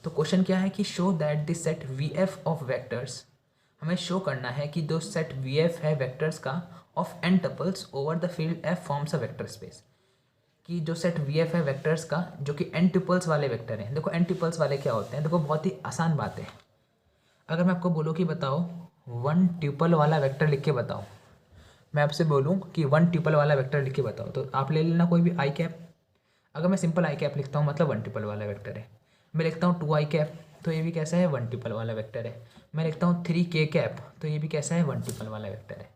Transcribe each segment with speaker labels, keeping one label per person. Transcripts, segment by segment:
Speaker 1: तो क्वेश्चन क्या है कि show that the set V F of vectors, हमें शो करना है कि जो सेट वी एफ है वेक्टर्स का of n tuples over the field F forms a vector space, कि जो सेट वी एफ है वेक्टर्स का जो कि एन ट्यूपल्स वाले वेक्टर हैं। देखो एन ट्यूपल्स वाले क्या होते हैं, देखो बहुत ही आसान बात है। अगर मैं आपको बोलूँ कि बताओ वन ट्यूपल वाला वेक्टर लिख के बताओ, मैं आपसे बोलूँ कि वन ट्यूपल वाला वेक्टर लिख के बताओ, तो आप ले लेना कोई भी आई कैप। अगर मैं सिंपल आई कैप लिखता हूँ मतलब वन ट्यूपल वाला वेक्टर है। मैं लिखता हूँ टू आई कैप, तो ये भी कैसा है, वन ट्यूपल वाला वेक्टर है। मैं लिखता हूँ थ्री के कैप, तो ये भी कैसा है, वन ट्यूपल वाला वेक्टर है।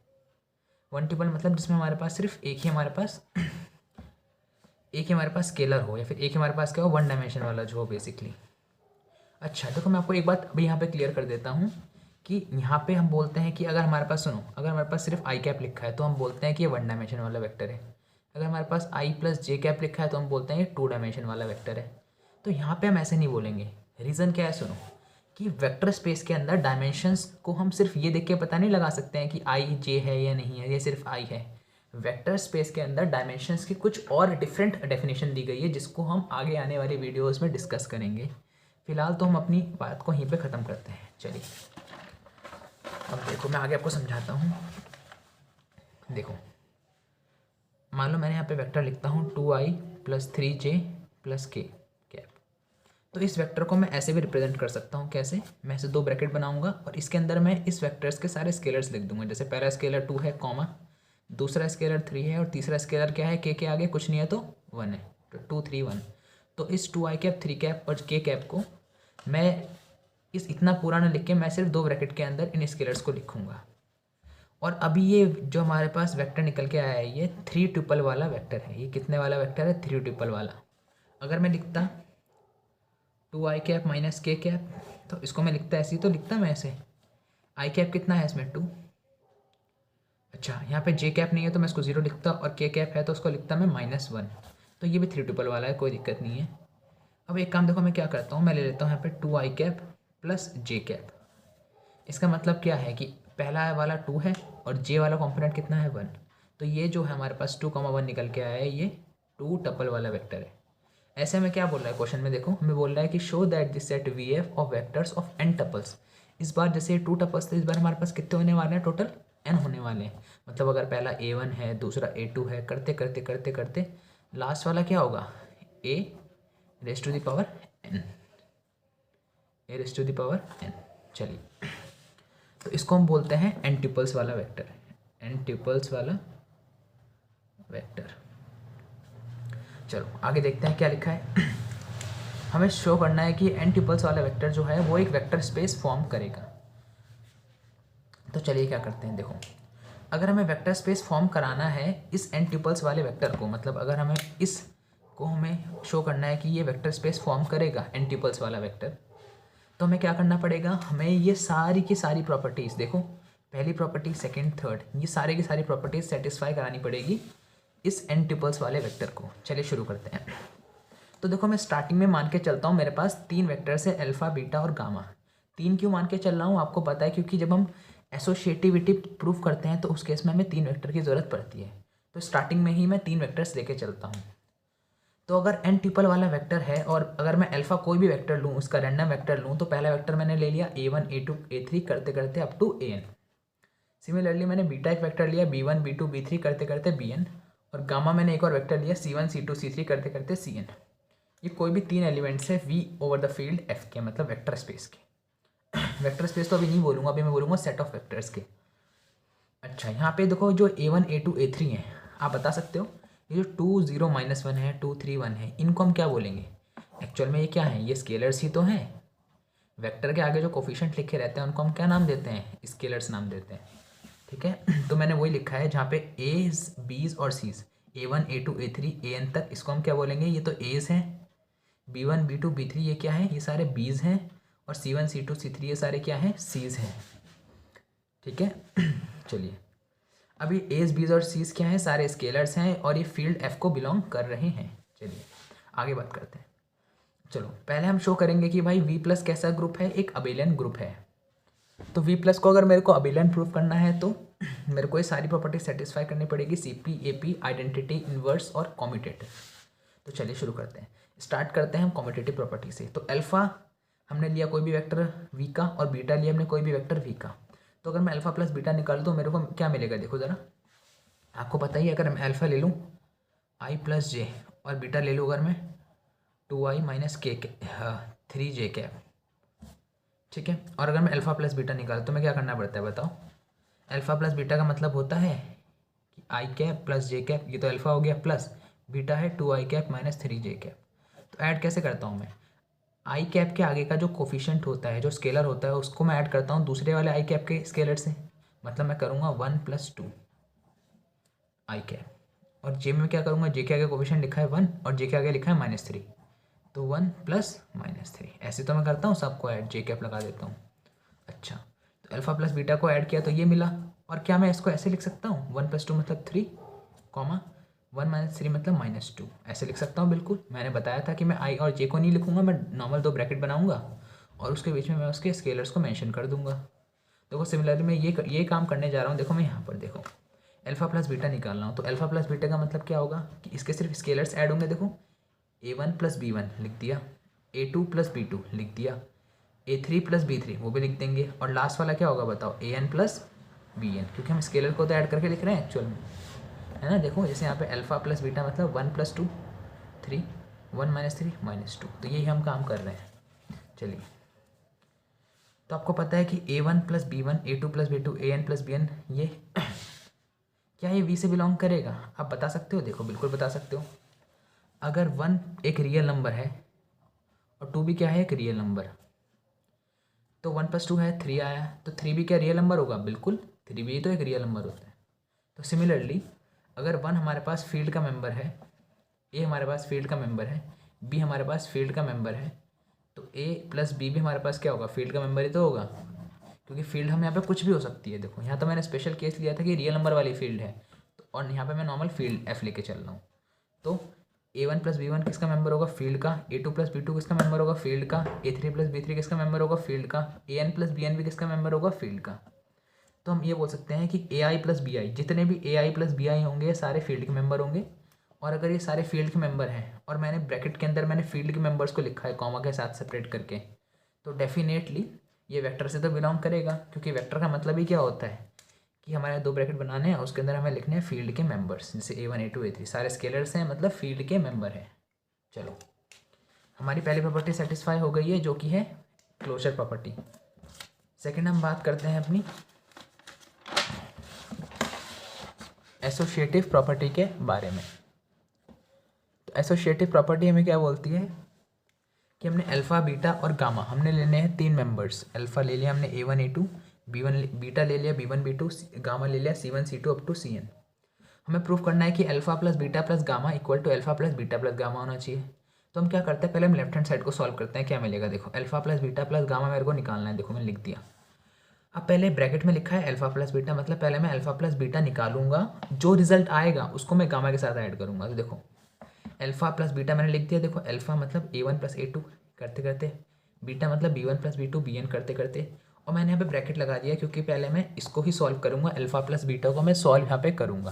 Speaker 1: वन ट्यूपल मतलब जिसमें हमारे पास सिर्फ एक ही हमारे पास स्केलर हो, या फिर एक ही हमारे पास क्या हो, वन डायमेंशन वाला जो हो बेसिकली। अच्छा देखो मैं आपको एक बात अभी यहाँ पे क्लियर कर देता हूँ कि यहाँ पे हम बोलते हैं कि अगर हमारे पास सुनो, अगर हमारे पास सिर्फ आई कैप लिखा है तो हम बोलते हैं कि ये वन डायमेंशन वाला वेक्टर है। अगर हमारे पास आई प्लस जे कैप लिखा है तो हम बोलते हैं ये टू डायमेंशन वाला वेक्टर है। तो यहाँ पे हम ऐसे नहीं बोलेंगे। रीज़न क्या है सुनो, कि वेक्टर स्पेस के अंदर डायमेंशंस को हम सिर्फ ये देख के पता नहीं लगा सकते हैं कि आई जे है या नहीं है, ये सिर्फ आई है। वेक्टर स्पेस के अंदर डायमेंशंस की कुछ और डिफरेंट डेफिनेशन दी गई है जिसको हम आगे आने वाली वीडियोस में डिस्कस करेंगे। फिलहाल तो हम अपनी बात को यहीं पे ख़त्म करते हैं। चलिए अब देखो मैं आगे आपको समझाता हूँ। देखो मान लो मैंने यहाँ पे वेक्टर लिखता हूँ two I plus three J plus K cap. तो इस वेक्टर को मैं ऐसे भी रिप्रेजेंट कर सकता हूँ। कैसे, मैं ऐसे दो ब्रैकेट बनाऊंगा और इसके अंदर मैं इस वेक्टर्स के सारे स्केलर्स लिख दूंगा। जैसे पहला स्केलर टू है कॉमा, दूसरा स्केलर थ्री है और तीसरा स्केलर क्या है, के आगे कुछ नहीं है तो वन है, तो टू थ्री वन। तो इस two I cap three cap और के कैप को मैं इस इतना पूरा ना लिख के मैं सिर्फ दो ब्रैकेट के अंदर इन स्केलर्स को लिखूंगा। और अभी ये जो हमारे पास वेक्टर निकल के आया है ये थ्री ट्रिपल वाला वेक्टर है। ये कितने वाला वेक्टर है, थ्री ट्रिपल वाला। अगर मैं लिखता टू आई कैप माइनस के कैप, तो इसको मैं लिखता ऐसे ही, तो लिखता मैं ऐसे, आई कैप कितना है इसमें टू। अच्छा यहाँ पे जे कैप नहीं है तो मैं इसको जीरो लिखता, और के कैप है तो उसको लिखता मैं माइनस वन। तो ये भी थ्री ट्रिपल वाला है, कोई दिक्कत नहीं है। अब एक काम देखो मैं क्या करता हूँ, मैं ले लेता हूँ यहाँ पे two I cap plus J cap. इसका मतलब क्या है कि पहला वाला टू है और जे वाला कॉम्पोनेंट कितना है, वन। तो ये जो है हमारे पास टू कॉमा वन निकल के आया है, ये टू टपल वाला वेक्टर है। ऐसे में क्या बोल रहा है क्वेश्चन में, देखो हमें बोल रहा है कि show that this set V F of vectors of n tuples. इस बार जैसे टू टपल्स थे, इस बार हमारे पास कितने होने वाले हैं, टोटल एन होने वाले हैं। मतलब अगर पहला ए वन है, दूसरा ए टू है, करते करते करते करते लास्ट वाला क्या होगा, A raise to the power N, A raise to the power N. चलिए तो इसको हम बोलते हैं एन ट्यूपल्स वाला वेक्टर, एन ट्यूपल्स वाला वेक्टर। चलो आगे देखते हैं क्या लिखा है। हमें शो करना है कि एन ट्यूपल्स वाला वेक्टर जो है वो एक वेक्टर स्पेस फॉर्म करेगा। तो चलिए क्या करते हैं, देखो अगर हमें वेक्टर स्पेस फॉर्म कराना है इस एन ट्यूपल्स वाले वेक्टर को, मतलब अगर हमें इस को हमें शो करना है कि ये वेक्टर स्पेस फॉर्म करेगा एन ट्यूपल्स वाला वेक्टर, तो हमें क्या करना पड़ेगा, हमें ये सारी की सारी प्रॉपर्टीज़, देखो पहली प्रॉपर्टी सेकंड थर्ड, ये सारी की सारी प्रॉपर्टीज़ सेटिस्फाई करानी पड़ेगी इस एन ट्यूपल्स वाले वेक्टर को। चलिए शुरू करते हैं। तो देखो मैं स्टार्टिंग में मान के चलता हूँ मेरे पास तीन वेक्टर्स है, अल्फा बीटा और गामा। तीन क्यों मान के चल रहा हूँ आपको पता है, क्योंकि जब हम एसोशिएटिविटी प्रूव करते हैं तो उस केस में हमें तीन वेक्टर की ज़रूरत पड़ती है। तो स्टार्टिंग में ही मैं तीन वेक्टर्स लेके चलता हूँ। तो अगर एन ट्रिपल वाला वेक्टर है और अगर मैं अल्फा कोई भी वेक्टर लूँ, उसका रैंडम वेक्टर लूँ, तो पहला वेक्टर मैंने ले लिया a1 a2 a3 करते करते अप टू an। सिमिलरली मैंने बीटा एक वेक्टर लिया b1 b2 b3 करते करते bn, और गामा मैंने एक और वेक्टर लिया c1 c2 c3 करते करते cn। ये कोई भी तीन एलिमेंट्स है v over the field f के, मतलब वेक्टर स्पेस के। वेक्टर स्पेस तो अभी नहीं बोलूँगा, अभी मैं बोलूँगा सेट ऑफ वेक्टर्स के। अच्छा यहाँ पे देखो जो a1 a2 a3 हैं, आप बता सकते हो ये जो 2 0 माइनस वन है, 2 3 1 है, इनको हम क्या बोलेंगे। एक्चुअल में ये क्या है, ये स्केलर्स ही तो हैं। वेक्टर के आगे जो कोफिशिएंट लिखे रहते हैं उनको हम क्या नाम देते हैं, स्केलर्स नाम देते हैं। ठीक है तो मैंने वही लिखा है जहाँ पे एज बीज और seize a1 a2 a3 an तक, इसको हम क्या बोलेंगे, ये तो एज हैं, b1 b2 b3 ये क्या है, ये सारे बीज हैं, और c1 c2 c3 ये सारे क्या हैं, सीज हैं। ठीक है चलिए अभी एज बीज और सीज क्या है, सारे स्केलर्स हैं और ये फील्ड एफ को बिलोंग कर रहे हैं। चलिए आगे बात करते हैं। चलो पहले हम शो करेंगे कि भाई वी प्लस कैसा ग्रुप है, एक अबेलियन ग्रुप है। तो वी प्लस को अगर मेरे को अबेलियन प्रूव करना है तो मेरे को ये सारी प्रॉपर्टी सेटिस्फाई करनी पड़ेगी, C P A P identity inverse और कॉम्यूटेटिव। तो चलिए शुरू करते हैं, स्टार्ट करते हैं हम कॉम्यूटेटिव प्रॉपर्टी से। तो अल्फा हमने लिया कोई भी वेक्टर वी का और बीटा लिया हमने कोई भी वेक्टर वी का। तो अगर मैं अल्फ़ा प्लस बीटा निकाल दूँ मेरे को क्या मिलेगा, देखो ज़रा, आपको पता ही है, अगर मैं अल्फ़ा ले लूँ आई प्लस जे और बीटा ले लूँ अगर मैं 2i माइनस के 3j कैप, ठीक है। और अगर मैं अल्फ़ा प्लस बीटा निकाल तो मैं क्या करना पड़ता है बताओ। अल्फ़ा प्लस बीटा का मतलब होता है कि आई कैप प्लस जे कैप, ये तो अल्फ़ा हो गया, प्लस बीटा है 2i cap minus 3j cap. तो ऐड कैसे करता हूँ मैं, आई कैप के आगे का जो कोफिशिएंट होता है, जो स्केलर होता है, उसको मैं ऐड करता हूँ दूसरे वाले आई कैप के स्केलर से। मतलब मैं करूँगा 1+2 आई कैप, और जे में क्या करूँगा, जे के आगे कोफिशिएंट लिखा है 1 और जे के आगे लिखा है -3, तो 1 + -3 ऐसे तो मैं करता हूँ सबको ऐड, जे कैप लगा देता हूँ। अच्छा, तो अल्फ़ा प्लस बीटा को ऐड किया तो ये मिला। और क्या मैं इसको ऐसे लिख सकता हूँ, 1+2 मतलब 3, 1 - 3 मतलब -2, ऐसे लिख सकता हूँ बिल्कुल। मैंने बताया था कि मैं आई और जे को नहीं लिखूंगा, मैं नॉर्मल 2 ब्रैकेट बनाऊंगा और उसके बीच में मैं उसके स्केलर्स को मेंशन कर दूंगा। देखो सिमिलरली मैं ये काम करने जा रहा हूँ। देखो मैं यहाँ पर देखो अल्फ़ा प्लस बीटा निकाल रहा हूँ, तो अल्फ़ा प्लस बीटा का मतलब क्या होगा कि इसके सिर्फ स्केलर्स ऐड होंगे। देखो a1 + b1 लिख दिया, a2 + b2 लिख दिया, a3 + b3 वो भी लिख देंगे, और लास्ट वाला क्या होगा बताओ, an + bn, क्योंकि हम स्केलर को तो ऐड करके लिख रहे हैं एक्चुअल में, है ना। देखो जैसे यहाँ पे अल्फ़ा प्लस बीटा मतलब 1 + 2 3, 1 - 3 -2, तो यही हम काम कर रहे हैं। चलिए, तो आपको पता है कि a1 + b1 a2 + b2 an + bn, ये क्या ये v से बिलोंग करेगा, आप बता सकते हो। देखो बिल्कुल बता सकते हो। अगर 1 एक रियल नंबर है और 2 भी क्या है, एक रियल नंबर, तो 1 + 2 है 3 आया, तो 3 भी क्या रियल नंबर होगा, बिल्कुल 3 भी तो एक रियल नंबर होता है। तो सिमिलरली अगर 1 हमारे पास फील्ड का मेंबर है, ए हमारे पास फील्ड का मेंबर है, बी हमारे पास फील्ड का मेंबर है, तो ए + बी भी हमारे पास क्या होगा, फील्ड का मेंबर ही तो होगा, क्योंकि फील्ड हम यहाँ पे कुछ भी हो सकती है। देखो यहाँ तो मैंने स्पेशल केस लिया था कि रियल नंबर वाली फील्ड है, तो और यहाँ पे मैं नॉर्मल फील्ड एफ लेके चल रहा हूँ। तो a1 + b1 किसका मेंबर होगा, फील्ड का, a2 + b2 किसका मेंबर होगा, फील्ड का, a3 + b3 किसका मेंबर होगा, फील्ड का, an + bn भी किसका मेंबर होगा, फील्ड का। तो हम ये बोल सकते हैं कि ai + bi, जितने भी ai + bi होंगे ये सारे फील्ड के मेंबर होंगे। और अगर ये सारे फील्ड के मेंबर हैं और मैंने ब्रैकेट के अंदर मैंने फील्ड के मेंबर्स को लिखा है कॉमा के साथ सेपरेट करके, तो डेफिनेटली ये वेक्टर से तो बिलोंग करेगा, क्योंकि वेक्टर का मतलब ही क्या होता है कि हमारे 2 ब्रैकेट बनाने हैं, उसके अंदर हमें लिखने हैं फील्ड के मेंबर्स, जैसे a1 a2 a3 सारे स्केलर्स हैं, मतलब फील्ड के मेंबर हैं। चलो, हमारी पहली प्रॉपर्टी सेटिस्फाई हो गई है जो कि है क्लोजर प्रॉपर्टी। सेकंड हम बात करते हैं अपनी एसोसिएटिव प्रॉपर्टी के बारे में। तो एसोसिएटिव प्रॉपर्टी हमें क्या बोलती है कि हमने अल्फ़ा बीटा और गामा हमने लेने हैं 3 मेंबर्स। अल्फ़ा ले लिया हमने a1 a2, बीटा ले लिया b1 b2, गामा ले लिया c1 c2 up to cn। हमें प्रूफ करना है कि alpha plus beta plus gamma equal to alpha plus beta plus gamma होना चाहिए। तो हम क्या करते हैं, पहले हम लेफ्ट हैंड साइड को सॉल्व करते हैं, क्या मिलेगा। देखो alpha plus beta plus gamma मेरे को निकालना है, देखो मैंने लिख दिया। अब पहले ब्रैकेट में लिखा है अल्फ़ा प्लस बीटा, मतलब पहले मैं अल्फ़ा प्लस बीटा निकालूंगा, जो रिजल्ट आएगा उसको मैं गामा के साथ ऐड करूंगा। तो देखो अल्फ़ा प्लस बीटा मैंने लिख दिया। देखो अल्फ़ा मतलब a1 + a2 करते करते, बीटा मतलब b1 + b2 bn करते करते, और मैंने यहाँ पे ब्रैकेट लगा दिया क्योंकि पहले मैं इसको ही सॉल्व करूँगा, अल्फ़ा प्लस बीटा को मैं सॉल्व यहाँ पे करूँगा।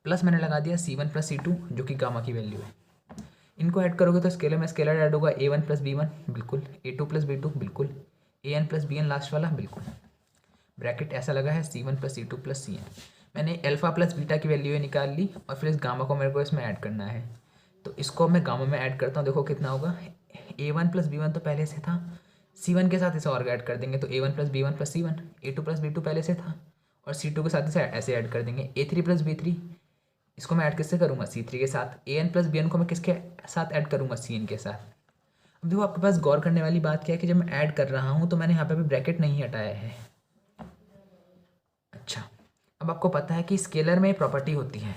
Speaker 1: प्लस मैंने लगा दिया c1 + c2 जो कि गामा की वैल्यू है। इनको ऐड करोगे तो स्केलर में स्केलर ऐड होगा, a1 + b1 बिल्कुल, a2 + b2 बिल्कुल, an + bn लास्ट वाला बिल्कुल। ब्रैकेट ऐसा लगा है c1 + c2 + cn। मैंने अल्फ़ा प्लस बीटा की वैल्यू निकाल ली और फिर इस गामा को मेरे को इसमें ऐड करना है। तो इसको मैं गामा में ऐड करता हूँ, देखो कितना होगा, a1 + b1 तो पहले से था, c1 के साथ इसे और ऐड कर देंगे तो a1 + b1 + c1, a2 + b2 पहले से था और c2 के साथ इसे ऐसे ऐड कर देंगे, a3 + b3, इसको मैं ऐड किससे करूँगा, c3 के साथ, an + bn को मैं किसके साथ ऐड करूँगा, cn के साथ। अब देखो आपके पास गौर करने वाली बात क्या है कि जब मैं ऐड कर रहा हूँ तो मैंने यहाँ पे भी ब्रैकेट नहीं हटाया है। अच्छा, अब आपको पता है कि स्केलर में प्रॉपर्टी होती है,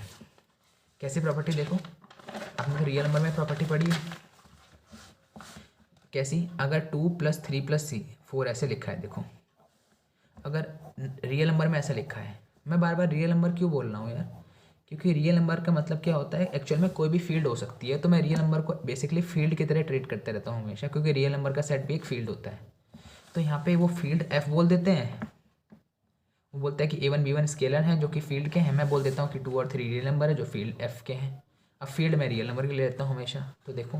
Speaker 1: कैसी प्रॉपर्टी, देखो आपने रियल नंबर में प्रॉपर्टी पढ़ी है, कैसी, अगर 2 + 3 + 4 ऐसे लिखा है, देखो अगर रियल नंबर में ऐसा लिखा है, मैं बार बार रियल नंबर क्यों बोल रहा हूँ यार, क्योंकि रियल नंबर का मतलब क्या होता है, एक्चुअल में कोई भी फील्ड हो सकती है, तो मैं रियल नंबर को बेसिकली फील्ड की तरह ट्रीट करते रहता हूँ हमेशा, क्योंकि रियल नंबर का सेट भी एक फील्ड होता है। तो यहाँ पे वो फील्ड एफ बोल देते हैं, वो बोलते हैं कि a1 b1 स्केलर हैं जो कि फील्ड के हैं, मैं बोल देता हूँ कि 2 और 3 रियल नंबर है जो फील्ड एफ के हैं। अब फील्ड में रियल नंबर के ले लेता हूँ हमेशा, तो देखो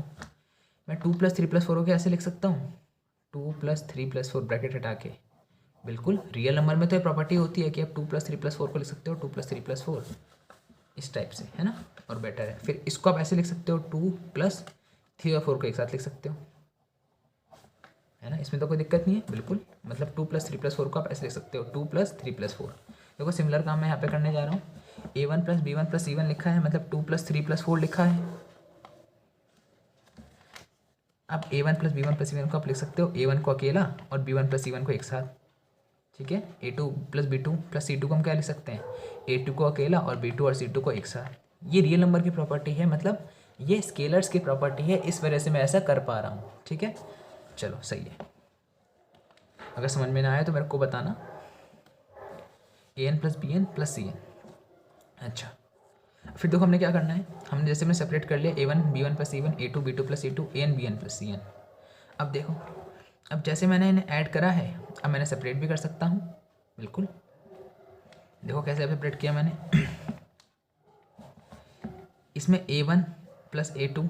Speaker 1: मैं 2 + 3 + 4 को ऐसे लिख सकता हूँ, 2+3+4 ब्रैकेट हटा के, बिल्कुल रियल नंबर में तो ये प्रॉपर्टी होती है कि आप 2+3+4 को लिख सकते हो 2+3+4 इस टाइप से, है ना, और बेटर है। फिर इसको आप ऐसे लिख सकते हो 2+3 और 4 को एक साथ लिख सकते हो, है ना, इसमें तो कोई दिक्कत नहीं है, बिल्कुल। मतलब 2+3+4 को आप ऐसे लिख सकते हो 2+3+4। देखो सिमिलर काम मैं यहाँ पे करने जा रहा हूँ। A1+B1+C1 लिखा है, मतलब 2+3+4 लिखा है। अब A1+B1+C1 को आप लिख सकते हो A1 को अकेला और B1+C1 को एक साथ, ठीक है। A2+B2+C2 को हम क्या लिख सकते हैं, A2 को अकेला और B2 और C2 को एक साथ। ये रियल नंबर की प्रॉपर्टी है, मतलब ये स्केलर्स की प्रॉपर्टी है, इस वजह से मैं ऐसा कर पा रहा हूँ, ठीक है। चलो सही है। अगर समझ में ना आए तो मेरे को बताना। an+bn+cn। अच्छा, फिर देखो हमने क्या करना है, हमने जैसे मैंने सेपरेट कर लिया A1B1+C1, A2B2+C2, AnBn+Cn। अब देखो, अब जैसे मैंने इन्हें ऐड करा है, अब मैंने सेपरेट भी कर सकता हूँ, बिल्कुल। देखो कैसे सेपरेट किया मैंने। इसमें A1+A2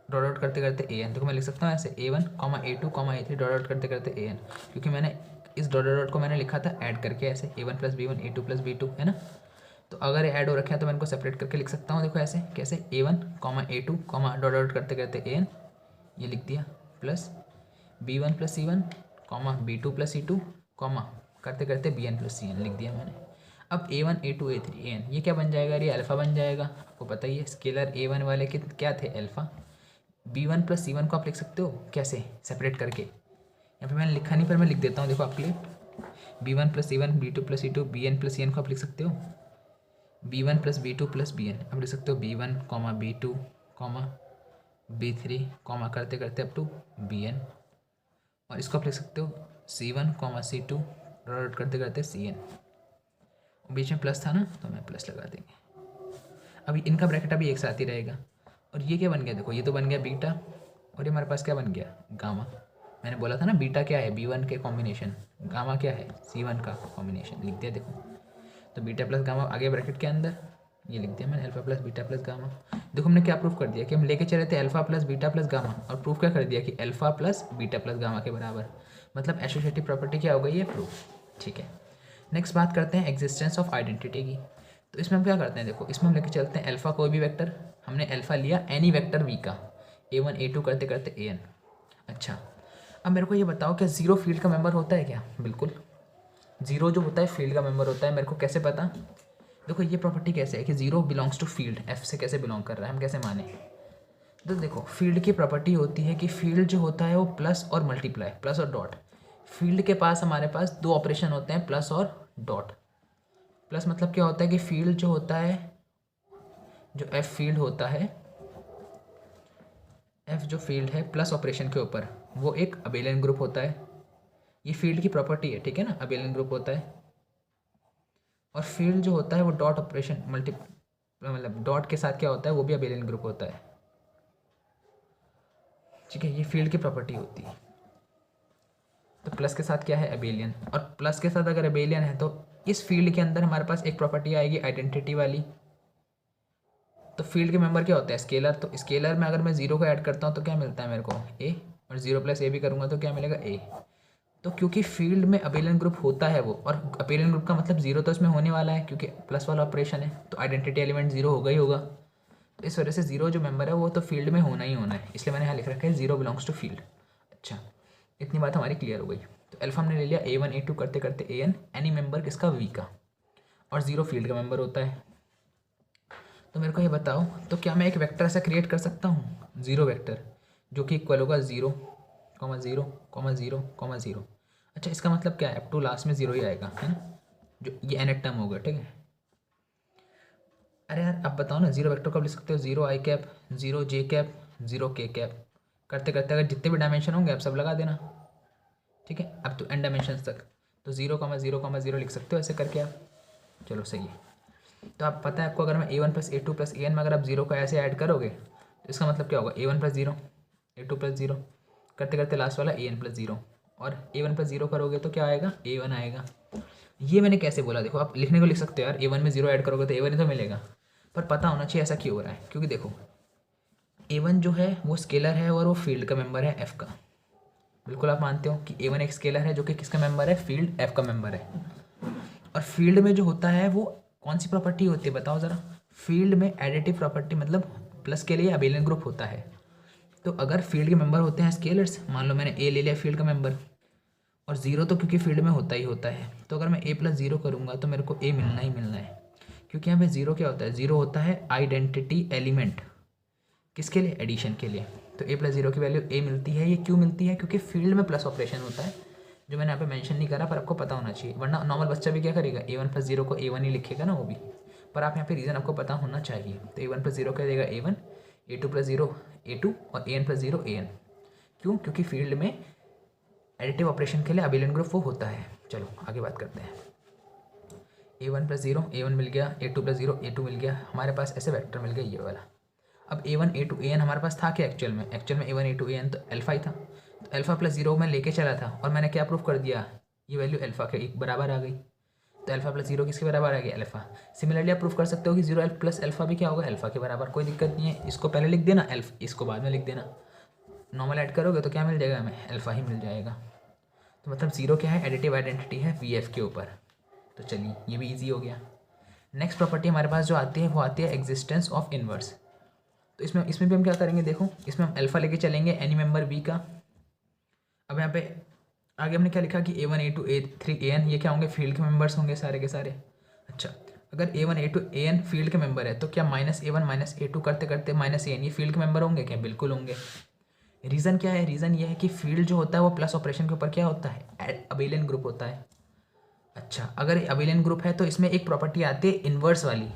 Speaker 1: डॉट आउट करते करते An, देखो मैं लिख सकता हूँ ऐसे A1, A2, A3 dot out करते करते An, क्योंकि मैंने इस डॉट डॉट को मैंने लिखा था ऐड करके ऐसे A1+B1, A2+B2, है ना। तो अगर ऐड हो रखे हैं तो मैं इनको सेपरेट करके लिख सकता हूँ। देखो ऐसे कैसे A1, A2, डॉट आउट करते करते An, ये लिख दिया, प्लस B1+C1, B2+C2, करते करते Bn+Cn लिख दिया मैंने। अब A1, A2, A3, An, ये क्या बन जाएगा, ये अल्फ़ा बन जाएगा। आपको पता ही है स्केलर A1 वाले के क्या थे, अल्फ़ा। B1+C1 को आप लिख सकते हो कैसे, सेपरेट करके। यहाँ पे मैंने लिखा नहीं पर मैं लिख देता हूँ, देखो आपके लिए। B1+C1, B2+C2, Bn+Cn को आप लिख सकते हो B1+B2+Bn, अब लिख सकते हो B1, B2, B3, करते करते अप टू Bn, और इसको आप लिख सकते हो C1, C2 डॉट करते करते Cn। बीच में प्लस था ना, तो मैं प्लस लगा देंगे। अभी इनका ब्रैकेट अभी एक साथ ही रहेगा। और ये क्या बन गया, देखो ये तो बन गया बीटा, और ये हमारे पास क्या बन गया, गामा। मैंने बोला था ना बीटा क्या है, B1 के कॉम्बिनेशन, गामा क्या है, C1 का कॉम्बिनेशन, लिख दिया। देखो तो बीटा प्लस गामा आगे ब्रैकेट के अंदर, ये लिख दिया मैंने, alpha plus beta plus gamma. देखो हमने क्या प्रूफ कर दिया कि हम लेके चले थे alpha plus beta plus gamma, और प्रूफ क्या कर दिया कि alpha plus beta plus gamma के बराबर, मतलब एसोसिएटिव प्रॉपर्टी क्या हो गई है, प्रूफ, ठीक है। नेक्स्ट बात करते हैं एग्जिस्टेंस ऑफ आइडेंटिटी की। तो इसमें हम क्या करते हैं, देखो इसमें हम लेके चलते हैं अल्फा कोई भी वेक्टर, हमने अल्फा लिया एनी वेक्टर वी का, A1 A2 करते करते An। अच्छा, अब मेरे को ये बताओ क्या जीरो फील्ड का मेंबर होता है क्या, बिल्कुल। जीरो जो होता है फील्ड का मेंबर होता है, मेरे को कैसे पता। देखो ये प्रॉपर्टी कैसे है कि zero belongs to field, F से कैसे बिलोंग कर रहा है, हम कैसे माने। तो देखो फील्ड की प्रॉपर्टी होती है कि फील्ड जो होता है वो प्लस और मल्टीप्लाई, प्लस और डॉट। फील्ड के पास हमारे पास दो ऑपरेशन होते हैं, प्लस और डॉट। प्लस मतलब क्या होता है कि फील्ड जो होता है, जो एफ फील्ड होता है, एफ जो फील्ड है प्लस ऑपरेशन के ऊपर, वो एक अबेलियन ग्रुप होता है। ये फील्ड की प्रॉपर्टी है, ठीक है ना, अबेलियन ग्रुप होता है। और फील्ड जो होता है वो डॉट ऑपरेशन मतलब डॉट के साथ क्या होता है, वो भी अबेलियन ग्रुप होता है, ठीक है। ये फील्ड की प्रॉपर्टी होती है। तो प्लस के साथ क्या है, अबेलियन, और प्लस के साथ अगर अबेलियन है तो इस फील्ड के अंदर हमारे पास एक प्रॉपर्टी आएगी आइडेंटिटी वाली। तो फील्ड के मेंबर क्या होता है, स्केलर। तो स्केलर में अगर मैं जीरो को ऐड करता हूँ तो क्या मिलता है मेरे को, ए, और जीरो प्लस ए भी करूँगा तो क्या मिलेगा, ए। तो क्योंकि फील्ड में अबेलियन ग्रुप होता है वो, और अबेलियन ग्रुप का मतलब जीरो तो इसमें होने वाला है क्योंकि प्लस वाला ऑपरेशन है, तो आइडेंटिटी एलिमेंट जीरो होगा ही होगा। तो इस वजह से जीरो जो मेंबर है वो तो फील्ड में होना ही होना है, इसलिए मैंने यहाँ लिख रखा है जीरो बिलोंग्स टू फील्ड। अच्छा, इतनी बात हमारी क्लियर हो गई। तो अल्फा हमने ले लिया A1 A2 करते करते An, एनी मेंबर किसका, वी का, और जीरो फील्ड का मेंबर होता है। तो मेरे को ये बताओ, तो क्या मैं एक वेक्टर ऐसा क्रिएट कर सकता हूँ, जीरो वेक्टर, जो कि इक्वल होगा 0, 0, 0, 0। अच्छा, इसका मतलब क्या है, अप टू लास्ट में जीरो ही आएगा, है ना, जो ये एन टर्म होगा, ठीक है। अरे यार अब बताओ ना, जीरो वेक्टर कब लिख सकते हो, 0 i cap, 0 j cap, 0 k cap, करते करते अगर जितने भी डायमेंशन होंगे आप सब लगा देना, ठीक है, अब तो एन डायमेंशन तक। तो 0, 0, 0 लिख सकते हो ऐसे करके आप। चलो सही है। तो आप पता है आपको, अगर मैं A1 + A2 + An में अगर आप 0 को ऐसे ऐड करोगे तो इसका मतलब क्या होगा, A1 + 0, A2 + 0, करते करते लास्ट वाला An + 0, और A1 + 0 करोगे तो क्या आएगा, A1 आएगा। ये मैंने कैसे बोला, देखो आप लिखने को लिख सकते हो यार, A1 में 0 ऐड करोगे तो A1 ही तो मिलेगा, पर पता होना चाहिए ऐसा क्यों हो रहा है। क्योंकि देखो A1 जो है वो स्केलर है और वो फील्ड का मेंबर है F का, बिल्कुल आप मानते हो कि A1 एक स्केलर है जो कि किसका मेंबर है, फील्ड F का मेंबर है। और फील्ड में जो होता है वो कौन सी प्रॉपर्टी होती है बताओ ज़रा। फील्ड में एडिटिव प्रॉपर्टी, मतलब प्लस के लिए अबेलियन ग्रुप होता है। तो अगर फील्ड के मेंबर होते हैं स्केलर्स, मान लो मैंने ए ले लिया फील्ड का मेंबर, और ज़ीरो तो क्योंकि फील्ड में होता ही होता है, तो अगर मैं ए प्लस ज़ीरो करूँगा तो मेरे को ए मिलना ही मिलना है। क्योंकि यहाँ पे ज़ीरो क्या होता है, ज़ीरो होता है आइडेंटिटी एलिमेंट, किसके लिए, एडिशन के लिए। तो ए प्लस ज़ीरो की वैल्यू ए मिलती है। ये क्यों मिलती है, क्योंकि फील्ड में प्लस ऑपरेशन होता है, जो मैंने यहाँ पे मेंशन नहीं करा पर आपको पता होना चाहिए, वरना नॉर्मल बच्चा भी क्या करेगा, ए वन प्लस जीरो को ए वन ही लिखेगा ना वो भी। पर आप यहाँ पे रीज़न आपको पता होना चाहिए। तो ए वन प्लस जीरो क्या देगा A one, A two plus zero A two, और A N plus zero A N. क्यों, क्योंकि फील्ड में एडिटिव ऑपरेशन के लिए अबेलियन ग्रुप वो होता है। चलो आगे बात करते हैं। A one plus zero A one मिल गया, A two plus zero A two मिल गया, हमारे पास ऐसे वेक्टर मिल गया ये वाला। अब A one A two A N हमारे पास था क्या एक्चुअल में, A one A two A N तो अल्फा ही था। तो अल्फा प्लस जीरो में लेके चला था और मैंने क्या प्रूफ कर दिया, ये वैल्यू अल्फा के एक बराबर आ गई। तो अल्फा प्लस जीरो किसके बराबर आ गया, अल्फा। सिमिलरली आप प्रूफ कर सकते हो कि जीरो प्लस अल्फा भी क्या होगा, अल्फा के बराबर। कोई दिक्कत नहीं है, इसको पहले लिख देना इसको बाद में लिख देना। नॉर्मल ऐड करोगे तो क्या मिल जाएगा हमें, अल्फा ही मिल जाएगा। तो मतलब जीरो क्या है, एडिटिव आइडेंटिटी है वी एफ के ऊपर। तो चलिए ये भी ईजी हो गया। नेक्स्ट प्रॉपर्टी हमारे पास जो आती है वो आती है एग्जिस्टेंस ऑफ इनवर्स। तो इसमें भी हम क्या करेंगे, देखो इसमें हम अल्फा लेके चलेंगे एनी मेंबर वी का। अब यहाँ पे आगे हमने क्या लिखा कि A one A two A three A N, ये क्या होंगे, फील्ड के मेंबर्स होंगे सारे के सारे। अच्छा, अगर A one A two A N field के मेंबर है तो क्या minus A one minus A two करते करते माइनस ए एन ये फील्ड के मेंबर होंगे क्या, बिल्कुल होंगे। रीज़न क्या है, रीज़न ये है कि फील्ड जो होता है वो प्लस ऑपरेशन के ऊपर क्या होता है, अबेलियन ग्रुप होता है। अच्छा, अगर अबेलियन ग्रुप है तो इसमें एक प्रॉपर्टी आती है इन्वर्स वाली,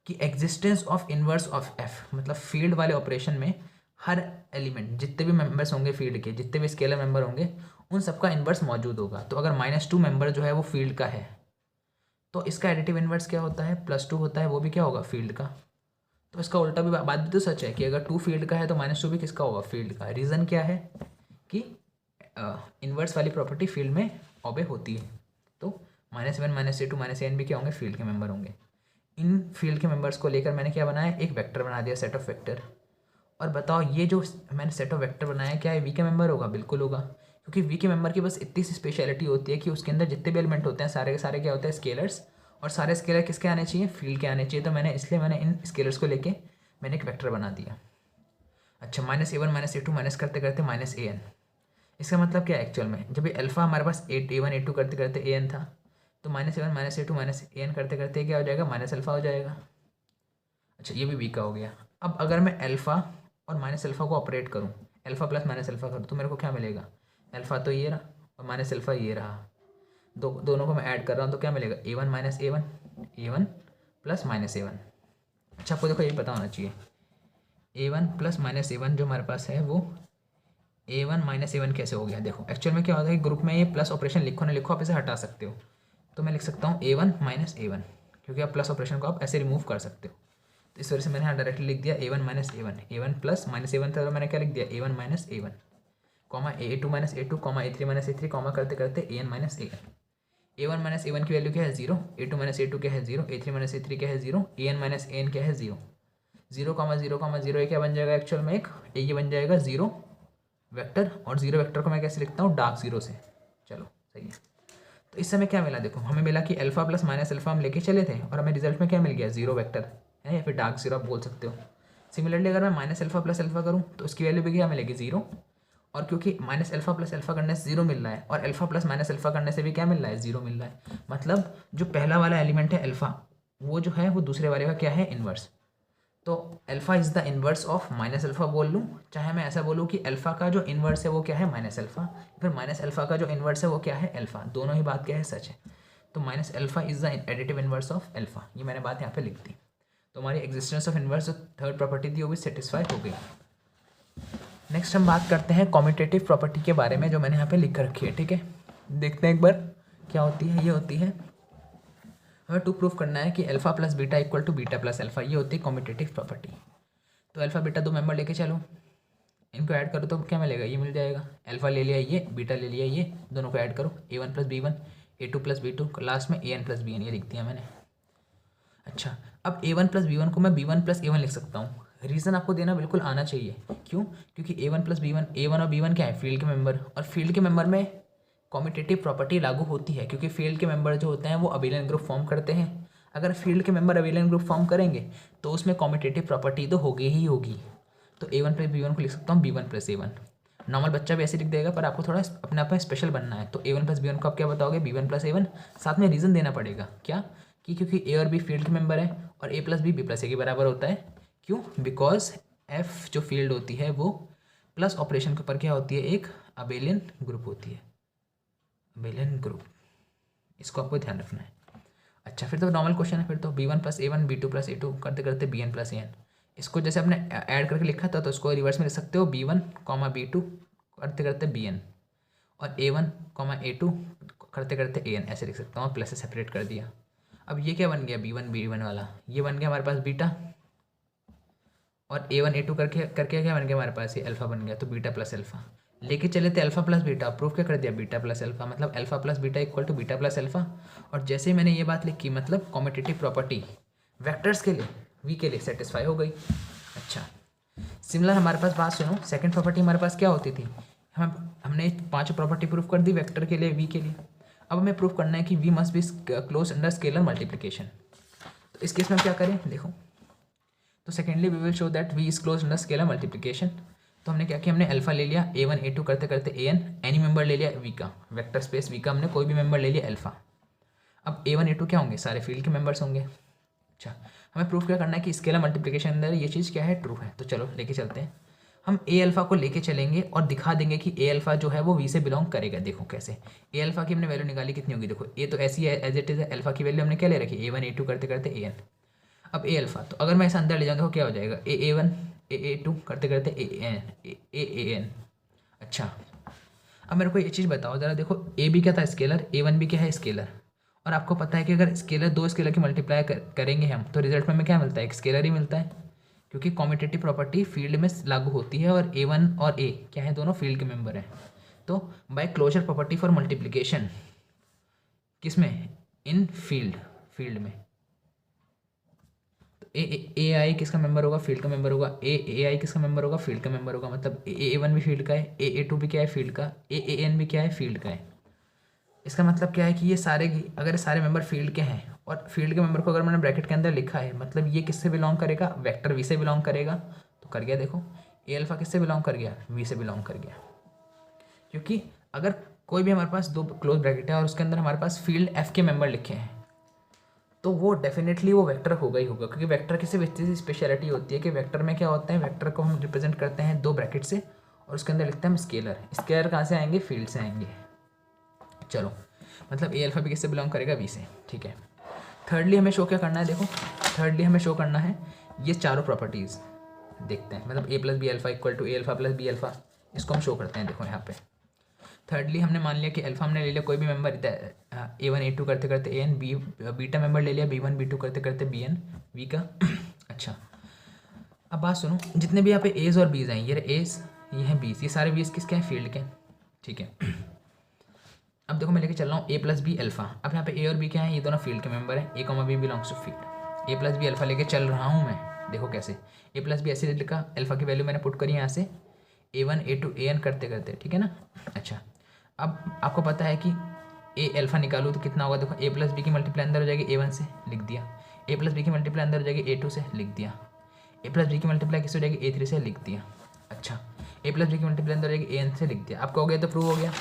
Speaker 1: कि existence of inverse of F, मतलब फील्ड वाले ऑपरेशन में हर एलिमेंट, जितने भी मेंबर्स होंगे फील्ड के, जितने भी स्केलर मेंबर होंगे, उन सबका इन्वर्स मौजूद होगा। तो अगर -2 मेंबर जो है वो फील्ड का है तो इसका एडिटिव इन्वर्स क्या होता है, +2 होता है, वो भी क्या होगा, फील्ड का। तो इसका उल्टा भी बात भी तो सच है कि अगर 2 फील्ड का है तो -2 भी किसका होगा, फील्ड का। रीज़न क्या है कि इन्वर्स वाली प्रॉपर्टी फील्ड में ऑबे होती है। तो -1 -a2 -an भी क्या होंगे, फील्ड के मेंबर होंगे। इन फील्ड के मेंबर्स को लेकर मैंने क्या बनाया, एक वेक्टर बना दिया, सेट ऑफ वेक्टर। और बताओ ये जो मैंने सेट ऑफ वेक्टर बनाया क्या है, वी के मेंबर होगा, बिल्कुल होगा। क्योंकि वी के मेंबर की बस इतनी सी स्पेशलिटी होती है कि उसके अंदर जितने भी एलिमेंट होते हैं सारे के सारे क्या होते हैं, स्केलर्स। और सारे स्केलर किसके आने चाहिए, फील्ड के आने चाहिए। तो इसलिए मैंने इन स्केलर्स को लेके मैंने एक वेक्टर बना दिया। अच्छा, -a1 -a2 माइनस करते करते -an। इसका मतलब क्या है एक्चुअल में, जब ये अल्फा हमारे पास a1 a2 करते करते an था, तो -a1 -a2 -an करते करते क्या हो जाएगा, -अल्फा हो जाएगा। अच्छा, ये भी वी का हो गया। अब अगर मैं अल्फा और -अल्फा को ऑपरेट करूँ, अल्फा प्लस -अल्फा करूँ, तो मेरे को क्या मिलेगा, अल्फा तो ये रहा और -अल्फा ये रहा। दोनों को मैं ऐड कर रहा हूँ तो क्या मिलेगा, a1 -a1 a1 plus -a1। अच्छा, आपको देखो ये पता होना चाहिए, a1 प्लस -a1 जो हमारे पास है वो a1 -a1 कैसे हो गया। देखो एक्चुअल में क्या होता है कि ग्रुप में ये प्लस ऑपरेशन लिखो ना लिखो आप इसे हटा सकते हो। तो मैं लिख सकता हूँ a1 -a1, क्योंकि आप प्लस ऑपरेशन को आप ऐसे रिमूव कर सकते हो। तो इस वजह से मैंने यहाँ डायरेक्टली लिख दिया a1 -a1, a1 plus -a1 था तो मैंने क्या लिख दिया, a1 -a1, comma a2 -a2, comma a3 -a3, comma करते करते an -an। a1 -a1 की वैल्यू क्या है, 0, a2 -a2 क्या है 0, a3 -a3 क्या है 0, an -an क्या है 0। 0, 0, 0 ये क्या बन जाएगा एक्चुअल में, एक ये बन जाएगा 0 वेक्टर। और 0 वेक्टर को मैं कैसे लिखता हूँ, डार्क 0 से। चलो सही है। तो इस समय क्या मिला, देखो हमें मिला कि अल्फा प्लस -अल्फा हम लेके चले थे और हमें रिजल्ट में क्या मिल गया, 0 वेक्टर है, या फिर डार्क 0 आप बोल सकते हो। सिमिलरली अगर मैं -अल्फा प्लस अल्फा करूँ तो उसकी वैल्यू भी क्या मिलेगी, 0। और क्योंकि -अल्फा प्लस अल्फा करने से 0 मिल रहा है और अल्फा प्लस -अल्फा करने से भी क्या मिल रहा है, 0 मिल रहा है। मतलब जो पहला वाला एलिमेंट है अल्फा, वो जो है वो दूसरे वाले का क्या है, इन्वर्स। तो alpha is the inverse of -alpha बोल लूँ, चाहे मैं ऐसा बोलूँ कि अल्फा का जो इन्वर्स है वो क्या है, -अल्फा, फिर -अल्फा का जो इन्वर्स है वो क्या है, अल्फा। दोनों ही बात क्या है, सच है। तो -alpha is the additive inverse of alpha, ये मैंने बात यहाँ पे लिख दी। तो हमारी एग्जिस्टेंस ऑफ इन्वर्स जो थर्ड प्रॉपर्टी थी वो भी सेटिस्फाई हो गई। नेक्स्ट हम बात करते हैं कॉम्यूटेटिव प्रॉपर्टी के बारे में, जो मैंने यहाँ पे लिख कर रखी है। ठीक है, देखते हैं एक बार क्या होती है। ये होती है, हमें टू प्रूफ करना है कि alpha plus beta equal to beta plus alpha, ये होती है कॉम्यूटेटिव प्रॉपर्टी। तो अल्फा बीटा दो मेंबर लेके चलो, इनको ऐड करो तो क्या मिलेगा, ये मिल जाएगा। अल्फा ले लिया ये, बीटा ले लिया ये, दोनों को ऐड करो, a1 plus b1, a2 plus b2, last में an प्लस bn, ये लिख दिया मैंने। अच्छा, अब a1 प्लस b1 को मैं b1 प्लस a1 लिख सकता हूँ। रीज़न आपको देना बिल्कुल आना चाहिए। क्यों? क्योंकि A1 प्लस B1, A1 और B1 क्या है? फील्ड के मेंबर, और फील्ड के मेंबर में कॉम्यूटेटिव प्रॉपर्टी लागू होती है, क्योंकि फील्ड के मेंबर जो होते हैं वो अबेलियन ग्रुप फॉर्म करते हैं। अगर फील्ड के मेंबर अबेलियन ग्रुप फॉर्म करेंगे तो उसमें कॉम्यूटेटिव प्रॉपर्टी तो होगी ही होगी। तो A1 प्लस B1 को लिख सकता हूँ B1 प्लस A1। नॉर्मल बच्चा भी ऐसे लिख देगा, पर आपको थोड़ा अपने आप में स्पेशल बनना है। तो A1 प्लस B1 को आप क्या बताओगे? B1 plus A1। साथ में रीज़न देना पड़ेगा, क्या? कि क्योंकि A और B फील्ड के मेंबर है और A plus B plus A के बराबर होता है। क्यों? बिकॉज F जो फील्ड होती है वो प्लस ऑपरेशन के ऊपर क्या होती है? एक अबेलियन ग्रुप होती है, अबेलियन ग्रुप। इसको आपको ध्यान रखना है। अच्छा, फिर तो नॉर्मल क्वेश्चन है। फिर तो B1 plus A1, B2 plus A2 करते करते BN प्लस AN। इसको जैसे आपने ऐड करके लिखा था तो इसको रिवर्स में लिख सकते हो, B1 B2 करते करते BN, और A1 A2 करते करते AN, ऐसे लिख सकता हूँ। प्लस से सेपरेट कर दिया। अब ये क्या बन गया? B1 B1 वाला, ये बन गया हमारे पास बीटा, और A1 A2 करके करके क्या बन गया हमारे पास? ये अल्फा बन गया। तो बीटा प्लस अल्फा लेके चले थे, अल्फा प्लस बीटा। प्रूफ क्या कर दिया? बीटा प्लस अल्फा, मतलब alpha plus beta equal to beta plus alpha. और जैसे ही मैंने ये बात लिखी, मतलब कॉम्यूटेटिव प्रॉपर्टी वेक्टर्स के लिए, वी के लिए सेटिस्फाई हो गई। अच्छा, सिमिलर हमारे पास बात सुनो, सेकंड प्रॉपर्टी हमारे पास क्या होती थी? हमने 5 प्रॉपर्टी प्रूफ कर दी वेक्टर के लिए, वी के लिए। अब हमें प्रूफ करना है कि V must be close under scalar multiplication. तो इस केस में हम क्या करें? देखो, तो secondly we will show that V is close under scalar multiplication. तो हमने क्या किया? हमने अल्फा ले लिया, A1 A2 करते करते AN, एनी मेंबर ले लिया वी का, वेक्टर स्पेस वी का हमने कोई भी मेंबर ले लिया अल्फा। अब A1 A2 क्या होंगे? सारे फील्ड के मेंबर्स होंगे। अच्छा, हमें प्रूफ क्या करना है कि स्केलर मल्टीप्लिकेशन अंदर ये चीज़ क्या है? ट्रू है। तो चलो लेके चलते हैं। हम A अल्फा को लेके चलेंगे और दिखा देंगे कि A अल्फा जो है वो V से बिलोंग करेगा। देखो कैसे? A अल्फा की हमने वैल्यू निकाली, कितनी होगी? देखो, A तो ऐसी है एज इट इज़ है। अल्फा की वैल्यू हमने क्या ले रखी? A1 A2 करते करते AN। अब A अल्फा, तो अगर मैं ऐसा अंदर ले जाऊँ तो क्या हो जाएगा? A1 A2 करते करते AN। अच्छा, अब मेरे को ये चीज़ बताओ ज़रा। देखो, A भी क्या था? स्केलर। A1 भी क्या है? स्केलर। और आपको पता है कि अगर स्केलर, दो स्केलर की मल्टीप्लाई करेंगे हम, तो रिजल्ट में हमें क्या मिलता है? एक स्केलर ही मिलता है, क्योंकि कॉम्यूटेटिव प्रॉपर्टी फील्ड में लागू होती है और A1 और A क्या है? दोनों फील्ड के मेंबर हैं। तो by closure property for multiplication, किसमें? इन फील्ड में। ए आई किसका मेंबर होगा? फील्ड का मेंबर होगा। ए आई किसका मेंबर होगा? फील्ड का मेंबर होगा। मतलब A1 भी फील्ड का है, A2 भी क्या है? फील्ड का, AN भी क्या है? फील्ड का है। इसका मतलब क्या है कि ये सारे, अगर सारे मेंबर फील्ड के हैं और फील्ड के मेंबर को अगर मैंने ब्रैकेट के अंदर लिखा है, मतलब ये किससे बिलोंग करेगा? वेक्टर वी से बिलोंग करेगा। तो कर गया, देखो A अल्फा किससे बिलोंग कर गया? वी से बिलोंग कर गया। क्योंकि अगर कोई भी हमारे पास दो क्लोज ब्रैकेट है और उसके अंदर हमारे पास फील्ड एफ के मेंबर लिखे हैं, तो वो डेफिनेटली वो वेक्टर होगा ही होगा। क्योंकि वेक्टर की सिर्फ इतनी सी स्पेशलिटी होती है कि वेक्टर में क्या होता है? वेक्टर को हम रिप्रेजेंट करते हैं 2 ब्रैकेट से और उसके अंदर लिखते हैं हम स्केलर। स्केलर कहाँ से आएंगे? फील्ड से आएंगे। चलो, मतलब A अल्फा भी किससे बिलोंग करेगा? वी से। ठीक है। थर्डली हमें शो क्या करना है? देखो, थर्डली हमें शो करना है ये चारों प्रॉपर्टीज़। देखते हैं, मतलब A plus B alpha equal to A alpha plus B alpha, इसको हम शो करते हैं। देखो यहाँ पे थर्डली हमने मान लिया कि अल्फा हमने ले लिया कोई भी मेंबर, A1 A2 करते करते AN, बीटा मेंबर ले लिया B1 B2 करते करते BN, वी का। अच्छा, अब बात सुनो, जितने भी यहाँ पे एज और बीज हैं, ये एज, ये हैं बीज, ये सारे बीज किसके हैं? फील्ड के। ठीक है। अब देखो, मैं लेके चल रहा हूँ A प्लस बी अल्फा। अब यहाँ पे A और B क्या है? ये दोनों फील्ड के मेंबर हैं। A comma B belongs to field. A plus B alpha लेके चल रहा हूँ मैं। देखो कैसे? A प्लस बी ऐसे लिखा, अल्फा की वैल्यू मैंने पुट करी यहाँ से A1 A2 AN करते करते। ठीक है ना? अच्छा, अब आपको पता है कि A अल्फा निकालूँ तो कितना होगा? देखो, A प्लस बी की मल्टीप्लाई अंदर हो जाएगी A1 से, लिख दिया। A प्लस बी की मल्टीप्लाई अंदर हो जाएगी A2 से, लिख दिया। A प्लस बी की मल्टीप्लाई किससे हो जाएगी? A3 से, लिख दिया। अच्छा, A प्लस बी की मल्टीप्लाई अंदर हो जाएगी AN से, लिख दिया। आपका हो गया तो प्रूव हो गया।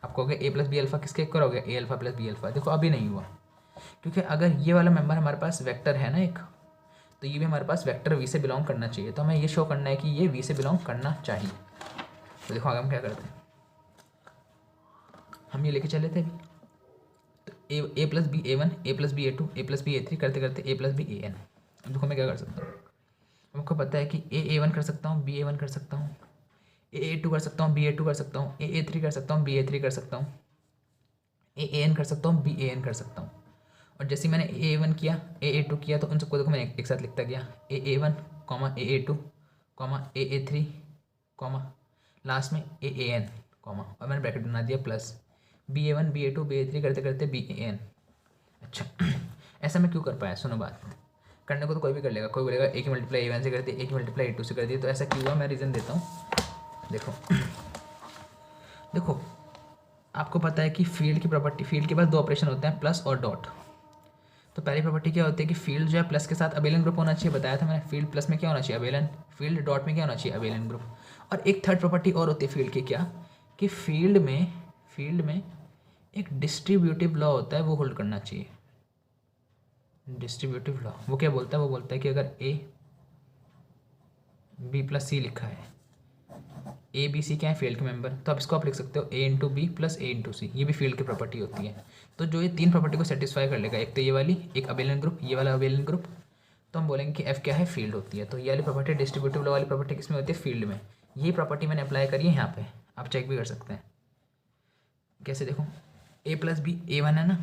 Speaker 1: आपको हो गया A प्लस बी अल्फा किसके इक्वल हो गया? A alpha plus B alpha. देखो, अभी नहीं हुआ, क्योंकि अगर ये वाला मेंबर हमारे पास वेक्टर है ना एक, तो ये भी हमारे पास वेक्टर वी से बिलोंग करना चाहिए। तो हमें ये शो करना है कि ये वी से बिलोंग करना चाहिए। तो देखो आगे हम क्या करते हैं, हम ये लेके चले थे अभी। तो A plus B A1, A plus B A2, A plus B A3 करते करते A प्लस बी AN। अब देखो मैं क्या कर सकता हूँ, आपको पता है कि A1 कर सकता हूँ, B A1 कर सकता हूँ, A2 कर सकता हूँ, B A2 कर सकता हूँ, A3 कर सकता हूँ, B A3 कर सकता हूँ, AN कर सकता हूँ, B AN कर सकता हूँ। और जैसे मैंने A1 किया, A2 किया, तो उन सबको देखो मैंने एक साथ लिखता गया, A1, A2, A3, लास्ट में AN, और मैंने ब्रैकेट बना दिया प्लस BA1 BA2 BA3 करते करते BAN। अच्छा, ऐसा मैं क्यों कर पाया? सुनो बात, करने को तो कोई भी कर लेगा, कोई बोलेगा ए की मल्टीप्लाई A1 से कर दी, ए की मल्टीप्लाई A2 से कर दी, तो ऐसा क्यों हुआ, मैं रीज़न देता हूँ। देखो देखो आपको पता है कि फील्ड की प्रॉपर्टी, फील्ड के पास दो ऑपरेशन होते हैं, प्लस और डॉट। तो पहली प्रॉपर्टी क्या होती है कि फील्ड जो है प्लस के साथ अबेलियन ग्रुप होना चाहिए, बताया था मैंने। फील्ड प्लस में क्या होना चाहिए, अबेलियन। फील्ड डॉट में क्या होना चाहिए, अबेलियन ग्रुप। और एक थर्ड प्रॉपर्टी और होती है फील्ड की, क्या कि फील्ड में एक डिस्ट्रीब्यूटिव लॉ होता है, वो होल्ड करना चाहिए। डिस्ट्रीब्यूटिव लॉ वो क्या बोलता है, वो बोलता है कि अगर ए बी प्लस सी लिखा है, ए बी सी क्या है, फील्ड के मेंबर, तो आप इसको आप लिख सकते हो ए into B plus A into सी, ये भी फील्ड की प्रॉपर्टी होती है। तो जो ये तीन प्रॉपर्टी को सेटिस्फाई कर लेगा, एक तो ये वाली, एक अबेलियन ग्रुप, ये वाला अबेलियन ग्रुप, तो हम बोलेंगे कि एफ क्या है, फील्ड होती है। तो ये वाली प्रॉपर्टी डिस्ट्रीब्यूटिव लॉ वाली प्रॉपर्टी किसमें होती है, फील्ड में। यही प्रॉपर्टी मैंने अप्लाई करी है यहाँ पे, आप चेक भी कर सकते हैं। कैसे, देखो ए प्लस बी A1 है ना,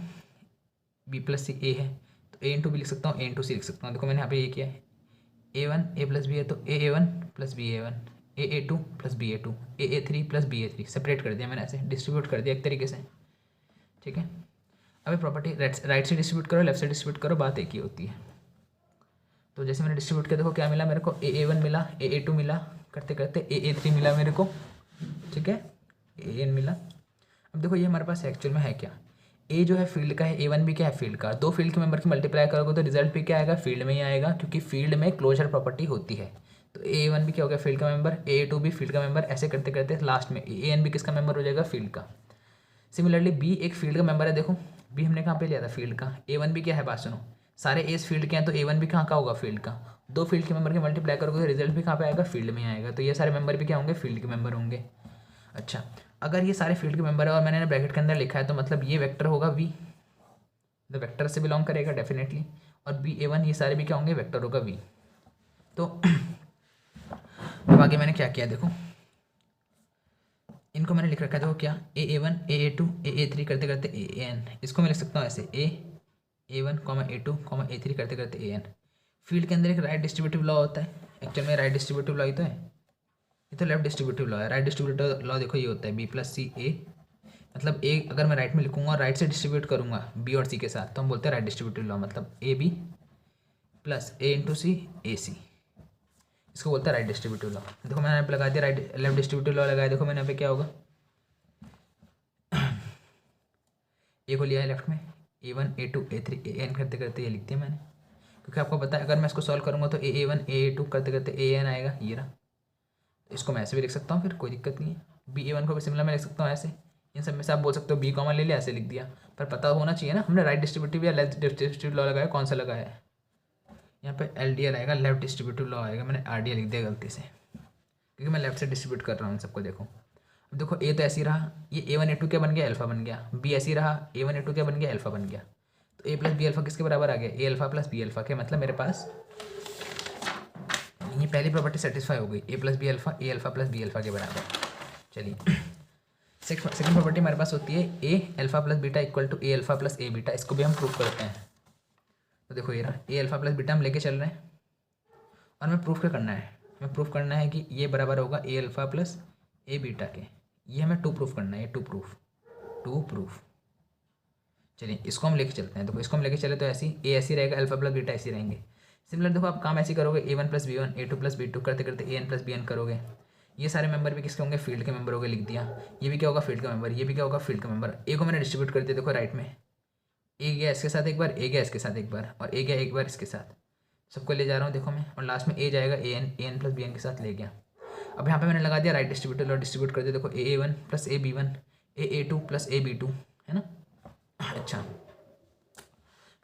Speaker 1: बी प्लस सी ए है, तो ए इंटू बी लिख सकता हूँ, ए इंटू सी लिख सकता हूँ। देखो मैंने यहाँ पे ये किया है, A1 ए प्लस बी है, तो A1 plus B A1, A2 plus B A2, A3 plus B A3, separate कर दिया मैंने, ऐसे डिस्ट्रीब्यूट कर दिया एक तरीके से, ठीक है। अब ये प्रॉपर्टी राइट से डिस्ट्रीब्यूट करो, लेफ्ट से डिस्ट्रीब्यूट करो, बात एक ही होती है। तो जैसे मैंने डिस्ट्रीब्यूट किया, देखो क्या मिला मेरे को, A1 मिला, A2 मिला, करते करते A3 मिला मेरे को, ठीक है, AN मिला। अब देखो ये हमारे पास एक्चुअल में है क्या, ए जो है फील्ड का है, A1 भी क्या है, फील्ड का। दो फील्ड के मेंबर की मल्टीप्लाई करोगे तो रिजल्ट भी क्या आएगा, फील्ड में ही आएगा, क्योंकि फील्ड में क्लोजर प्रॉपर्टी होती है। तो A1 भी क्या हो गया, फील्ड का मेंबर, A2 भी फील्ड का मेंबर, ऐसे करते करते लास्ट में AN भी किसका मेंबर हो जाएगा, फील्ड का। सिमिलरली बी एक फील्ड का मेंबर है, देखो बी हमने कहाँ पे लिया था, फील्ड का। A1 भी क्या है, बात सुनो, सारे एस फील्ड के हैं, तो A1 भी कहाँ का होगा, फील्ड का। दो फील्ड के मेंबर की मल्टीप्लाई करोगे तो रिजल्ट भी कहाँ पे आएगा, फील्ड में आएगा। तो ये सारे मेंबर भी क्या होंगे, फील्ड के मेंबर होंगे। अच्छा, अगर ये सारे फील्ड के मेंबर है और मैंने ब्रैकेट के अंदर लिखा है, तो मतलब ये वेक्टर होगा V, तो वेक्टर से बिलोंग करेगा डेफिनेटली। और B A1 ये सारे भी क्या होंगे, वेक्टर होगा V। तो अब आगे मैंने क्या किया, देखो इनको मैंने लिख रखा है, देखो क्या, A1 A2 A3 करते करते AN, इसको मैं लिख सकता हूँ ऐसे, A1 A2 A3 करते करते AN। फील्ड के अंदर एक राइट डिस्ट्रीब्यूटिव लॉ होता है, एक्चुअल में राइट डिस्ट्रीब्यूटिव लॉ ही तो है, ये तो लेफ्ट डिस्ट्रीब्यूटिव लॉ है। राइट डिस्ट्रीब्यूटिव लॉ देखो ये होता है B प्लस सी ए, मतलब ए अगर मैं राइट में लिखूंगा और राइट से डिस्ट्रीब्यूट करूंगा बी और सी के साथ, तो हम बोलते हैं राइट डिस्ट्रीब्यूटिव लॉ, मतलब A B plus A into C A C, इसको बोलते हैं राइट डिस्ट्रीब्यूटिव लॉ। देखो मैंने यहाँ पे लगा दिया राइट लेफ्ट डिस्ट्रीब्यूटिव लॉ लगाया, देखो मैंने यहाँ पे क्या होगा, ए को लिया है लेफ्ट में, A1 A2 A3 AN करते करते ये लिख दिया मैंने, क्योंकि आपको पता है अगर मैं इसको सॉल्व करूँगा तो A1 A2 करते करते AN आएगा, ये रहा। इसको मैं ऐसे भी लिख सकता हूँ, फिर कोई दिक्कत नहीं है। B A1 को भी सिमिलर मैं लिख सकता हूँ ऐसे, इन सब में से आप बोल सकते हो B कॉमन ले लिया, ऐसे लिख दिया। पर पता होना चाहिए ना हमने राइट डिस्ट्रीब्यूटिव या लेफ्ट डिस्ट्रीब्यूटिव लॉ लगाया, कौन सा लगाया है। यहाँ पे LDL आएगा, लेफ्ट डिस्ट्रीब्यूटिव लॉ आएगा, मैंने RDL लिख दिया गलती से, क्योंकि मैं लेफ्ट से डिस्ट्रीब्यूट कर रहा हूँ इन सबको। देखो अब देखो ए तो ऐसी रहा, ये A1 A2 क्या बन गया, अल्फा बन गया। बी ऐसी रहा, A1 A2 क्या बन गया, अल्फा बन गया। तो ए प्लस बी अल्फा किसके बराबर आ गया, ए अल्फा प्लस बी अल्फा के, मतलब मेरे पास ये पहली प्रॉपर्टी सेटिस्फाई हो गई, A plus B alpha, A alpha plus B alpha के बराबर। चलिए सेकंड प्रॉपर्टी हमारे पास होती है A alpha plus beta equal to A alpha plus A beta, इसको भी हम प्रूफ करते हैं। तो देखो ये रहा, ए अल्फा प्लस बीटा हम लेके चल रहे हैं, और हमें प्रूफ क्या करना है, हमें प्रूफ करना है कि ये बराबर होगा ए अल्फा प्लस ए बीटा के। ये हमें टू प्रूफ करना है, ये टू प्रूफ। चलिए इसको हम लेके चलते हैं, देखो इसको हम लेके चले तो ऐसी ए ऐसी रहेगा, अल्फा प्लस बीटा ऐसी रहेंगे। सिमिलर देखो आप काम ऐसे करोगे, A1 plus B1 A2 plus B2 करते करते AN प्लस BN करोगे, ये सारे मेंबर भी किसके होंगे, फील्ड के मेंबर होंगे, लिख दिया। ये भी क्या होगा, फील्ड का मेंबर, ये भी क्या होगा, फील्ड का मेंबर। ए को मैंने डिस्ट्रीब्यूट कर दिया, देखो राइट में ए गया इसके साथ एक बार, ए गया इसके साथ एक बार, और ए गया एक बार इसके साथ, सबको ले जा रहा हूँ देखो मैं, और लास्ट में ए जाएगा AN प्लस BN के साथ ले गया। अब यहाँ पे मैंने लगा दिया राइट डिस्ट्रीब्यूटर और डिस्ट्रीब्यूट कर दिया, देखो A1 plus A B1 A2 plus A B2, है ना। अच्छा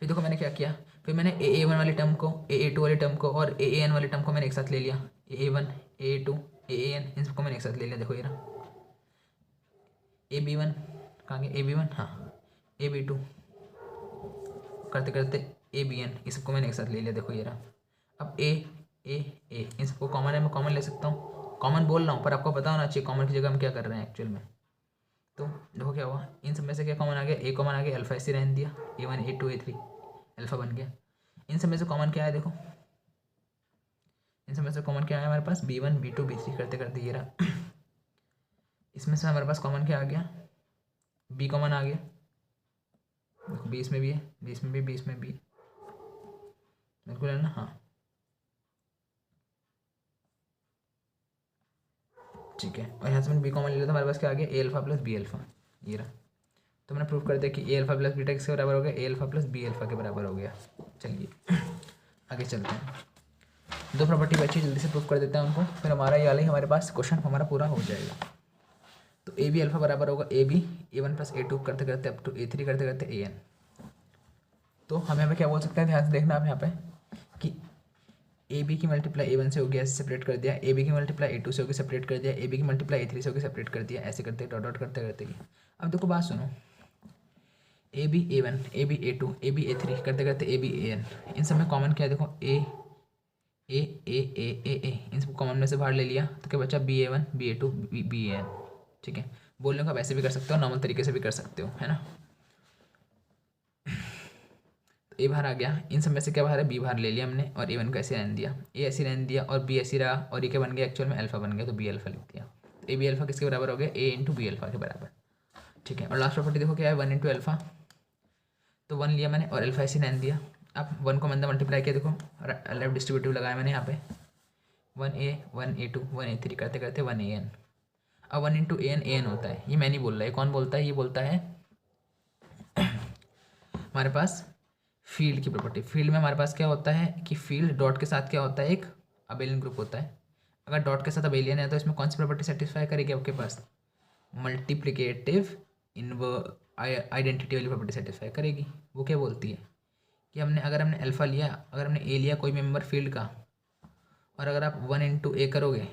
Speaker 1: फिर देखो मैंने क्या किया, फिर मैंने A1 वाली टर्म को A2 वाली टर्म को और AN वाली टर्म को मैंने एक साथ ले लिया, A1 A2 AN इन सबको मैंने एक साथ ले लिया। देखो ये रहा AB1 कहाँ गया, AB1 हाँ, AB2 करते करते ABN, ये सबको मैंने एक साथ ले लिया। देखो ये रहा, अब A इन सबको कॉमन है, मैं कॉमन ले सकता हूँ, कॉमन बोल रहा हूँ पर आपको पता होना चाहिए कॉमन की जगह हम क्या कर रहे हैं एक्चुअल में। तो देखो क्या हुआ, इन सब में से क्या कॉमन आ गया, ए कॉमन आ गया, अल्फा ऐसे रहने दिया, A1 A2 A3 अल्फा बन गया। इन सब में से कॉमन क्या है, देखो इन सब में से कॉमन क्या है हमारे पास, B1 B2 B3 करते करते ये रहा। इसमें से हमारे पास कॉमन क्या आ गया, B कॉमन आ गया, देखो B इसमें भी है, B इसमें भी, B इसमें भी, बिल्कुल है ना, हाँ ठीक है। और यहाँ से मैंने बी कॉमन ले लिया तो हमारे पास क्या आ गया, ए अल्फा प्लस बी अल्फा, ये रहा। तो मैंने प्रूव कर दिया कि ए अल्फा प्लस बीटा किसके बराबर हो गया, ए अल्फा प्लस बी अल्फा के बराबर हो गया। चलिए आगे चलते हैं। दो प्रॉपर्टी बची, जल्दी से प्रूव कर देते हैं उनको, फिर हमारा ये वाला ही हमारे पास क्वेश्चन हमारा पूरा हो जाएगा। तो ए बी अल्फा बराबर होगा A B A one plus A two करते करते अप टू ए थ्री करते करते ए एन। तो हम यहाँ पे क्या बोल सकते हैं, ध्यान से देखना आप यहाँ पे कि ए बी की मल्टीप्लाई ए वन से होगी, ऐसे सेपरेट कर दिया, ए बी की मल्टीप्लाई ए टू से होगी, सेपरेट कर दिया, ए बी की मल्टीप्लाई ए थ्री से होगी, सेपरेट कर दिया, ऐसे करते डॉट डॉट करते करते ही। अब देखो बात सुनो, A B A one A B A two A B A three करते करते ए बी ए एन, इन सब में कॉमन क्या है, देखो ए ए ए ए ए ए, इन सब कॉमन में से बाहर ले लिया तो क्या बचा, B A one B A two B A N. ठीक है, बोलने को आप ऐसे भी कर सकते हो, नॉर्मल तरीके से भी कर सकते हो, है ना। तो ए बाहर आ गया, इन सब में से क्या बाहर है, बी बाहर ले लिया हमने, और ए वन को ऐसे रहने दिया, ए ऐसे रहने दिया, और बी ऐसी रहा, और ये क्या बन गया, एक्चुअल में अल्फा बन गया, तो बी अल्फा लिख दिया। तो ए बी अल्फा किसके बराबर हो गया, ए इंटू बी अल्फा के बराबर। ठीक है, और लास्ट प्रॉपर्टी देखो क्या है, वन इंटू अल्फा, तो वन लिया मैंने और अल्फा ऐसे रहने दिया। अब वन को मैंने मल्टीप्लाई किया, देखो लेफ्ट डिस्ट्रीब्यूटिव लगाया मैंने यहाँ पे, one A two one A three करते करते वन ए एन। अब वन इंटू ए एन होता है, ये मैं नहीं बोल रहा है, कौन बोलता है, ये बोलता है हमारे पास फील्ड की प्रॉपर्टी। फील्ड में हमारे पास क्या होता है कि फील्ड डॉट के साथ क्या होता है, एक अबेलियन ग्रुप होता है। अगर डॉट के साथ अबेलियन है तो इसमें कौन सी प्रॉपर्टी सेटिस्फाई करेगी आपके पास, मल्टीप्लिकेटिव आइडेंटिटी वाली प्रॉपर्टी सेटिस्फाई करेगी। वो क्या बोलती है कि अगर हमने अल्फा लिया, अगर हमने ए लिया कोई मेंबर फील्ड का, और अगर आप वन इंटू ए करोगे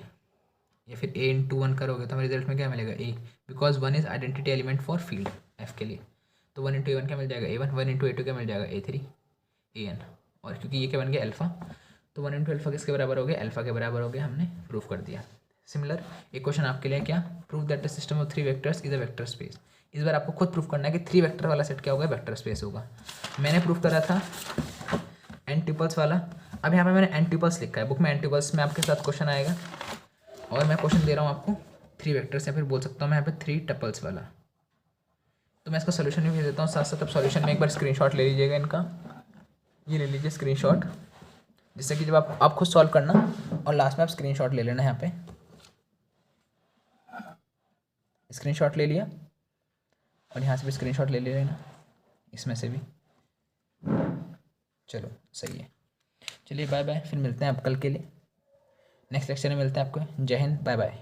Speaker 1: या फिर ए इंटू वन करोगे तो हमें रिजल्ट में क्या मिलेगा, A, because one is identity element for field F के लिए। तो वन इंटू ए वन क्या मिल जाएगा, A one, one into A two क्या मिल जाएगा, ए थ्री ए एन। और क्योंकि ये क्या बन गया, अल्फा, तो वन इंटू अल्फा किसके बराबर हो गया, अल्फा के बराबर हो गया, हमने प्रूव कर दिया। सिमिलर एक क्वेश्चन आपके लिए, क्या, prove that the system of three vectors is a vector space. इस बार आपको खुद प्रूव करना है कि थ्री वेक्टर वाला सेट क्या होगा, वेक्टर स्पेस होगा। मैंने प्रूव करा था एन ट्रिपल्स वाला, अब यहाँ पे मैंने एन ट्रिपल्स लिखा है, बुक में एन ट्रिपल्स में आपके साथ क्वेश्चन आएगा, और मैं क्वेश्चन दे रहा हूँ आपको थ्री वेक्टर्स, या फिर बोल सकता हूँ मैं यहाँ पे थ्री टपल्स वाला। तो मैं इसका सोल्यूशन भी भेज देता हूँ साथ साथ। अब सॉल्यूशन में एक बार स्क्रीनशॉट ले लीजिएगा इनका, ये ले लीजिए स्क्रीनशॉट, जिससे कि जब आप खुद सॉल्व करना और लास्ट में आप स्क्रीनशॉट ले लेना, यहाँ पे स्क्रीनशॉट ले लिया और यहाँ से भी स्क्रीनशॉट ले लेना, इसमें से भी। चलो सही है, चलिए बाय बाय, फिर मिलते हैं आप कल के लिए, नेक्स्ट लेक्चर में मिलते हैं आपको। जय हिंद, बाय बाय।